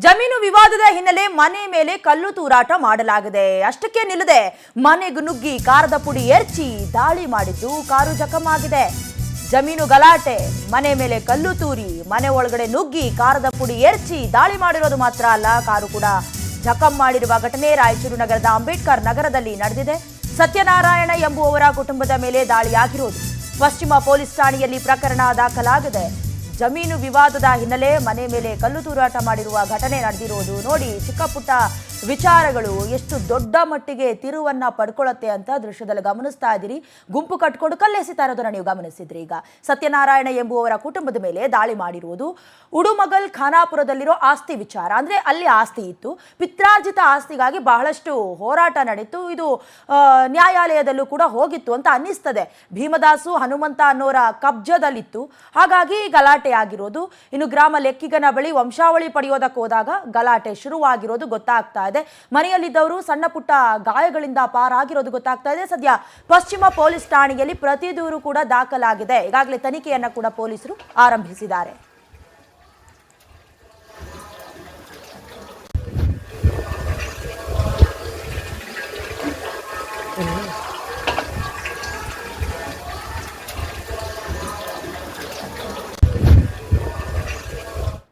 ಜಮೀನು ವಿವಾದದ ಹಿನ್ನೆಲೆ ಮನೆ ಮೇಲೆ ಕಲ್ಲು ತೂರಾಟ ಮಾಡಲಾಗಿದೆ. ಅಷ್ಟಕ್ಕೆ ನಿಲ್ಲದೆ ಮನೆಗೆ ನುಗ್ಗಿ ಕಾರದ ಪುಡಿ ಎರಚಿ ದಾಳಿ ಮಾಡಿದ್ದು ಕಾರು ಜಖಮಾಗಿದೆ. ಜಮೀನು ಗಲಾಟೆ, ಮನೆ ಮೇಲೆ ಕಲ್ಲು ತೂರಿ ಮನೆ ಒಳಗಡೆ ನುಗ್ಗಿ ಕಾರದ ಪುಡಿ ಎರಚಿ ದಾಳಿ ಮಾಡಿರೋದು ಮಾತ್ರ ಅಲ್ಲ, ಕಾರು ಕೂಡ ಜಖಂ ಮಾಡಿರುವ ಘಟನೆ ರಾಯಚೂರು ನಗರದ ಅಂಬೇಡ್ಕರ್ ನಗರದಲ್ಲಿ ನಡೆದಿದೆ. ಸತ್ಯನಾರಾಯಣ ಎಂಬುವವರ ಕುಟುಂಬದ ಮೇಲೆ ದಾಳಿಯಾಗಿರುವುದು. ಪಶ್ಚಿಮ ಪೊಲೀಸ್ ಠಾಣೆಯಲ್ಲಿ ಪ್ರಕರಣ ದಾಖಲಾಗಿದೆ. ಜಮೀನು ವಿವಾದದ ಹಿನ್ನೆಲೆ ಮನೆ ಮೇಲೆ ಕಲ್ಲು ತೂರಾಟ ಮಾಡಿರುವ ಘಟನೆ ನಡೆದಿರೋದು ನೋಡಿ. ಚಿಕ್ಕ ಪುಟ್ಟ ವಿಚಾರಗಳು ಎಷ್ಟು ದೊಡ್ಡ ಮಟ್ಟಿಗೆ ತಿರುವನ್ನ ಪಡ್ಕೊಳ್ಳುತ್ತೆ ಅಂತ ದೃಶ್ಯದಲ್ಲಿ ಗಮನಿಸ್ತಾ ಇದ್ದೀರಿ. ಗುಂಪು ಕಟ್ಕೊಂಡು ಕಲ್ಲೆಸಿತಾ ಇರೋದನ್ನ ನೀವು ಗಮನಿಸಿದ್ರಿ. ಈಗ ಸತ್ಯನಾರಾಯಣ ಎಂಬುವವರ ಕುಟುಂಬದ ಮೇಲೆ ದಾಳಿ ಮಾಡಿರುವುದು ಉಡುಮಗಲ್ ಖಾನಾಪುರದಲ್ಲಿರೋ ಆಸ್ತಿ ವಿಚಾರ. ಅಂದ್ರೆ ಅಲ್ಲಿ ಆಸ್ತಿ ಇತ್ತು, ಪಿತ್ರಾರ್ಜಿತ ಆಸ್ತಿಗಾಗಿ ಬಹಳಷ್ಟು ಹೋರಾಟ ನಡೀತು. ಇದು ನ್ಯಾಯಾಲಯದಲ್ಲೂ ಕೂಡ ಹೋಗಿತ್ತು ಅಂತ ಅನ್ನಿಸ್ತದೆ. ಭೀಮದಾಸು ಹನುಮಂತ ಅನ್ನೋರ ಕಬ್ಜದಲ್ಲಿತ್ತು, ಹಾಗಾಗಿ ಗಲಾಟೆ ಆಗಿರೋದು. ಇನ್ನು ಗ್ರಾಮ ಲೆಕ್ಕಿಗನ ಬಳಿ ವಂಶಾವಳಿ ಪಡೆಯೋದಕ್ಕೆ ಹೋದಾಗ ಗಲಾಟೆ ಶುರುವಾಗಿರೋದು ಗೊತ್ತಾಗ್ತಾ ಇದೆ. ಮನೆಯಲ್ಲಿದ್ದವರು ಸಣ್ಣ ಪುಟ್ಟ ಗಾಯಗಳಿಂದ ಪಾರಾಗಿರೋದು ಗೊತ್ತಾಗ್ತಾ ಇದೆ. ಸದ್ಯ ಪಶ್ಚಿಮ ಪೊಲೀಸ್ ಠಾಣೆಯಲ್ಲಿ ಪ್ರತಿ ದೂರು ಕೂಡ ದಾಖಲಾಗಿದೆ. ಈಗಾಗಲೇ ತನಿಖೆಯನ್ನ ಕೂಡ ಪೊಲೀಸರು ಆರಂಭಿಸಿದ್ದಾರೆ.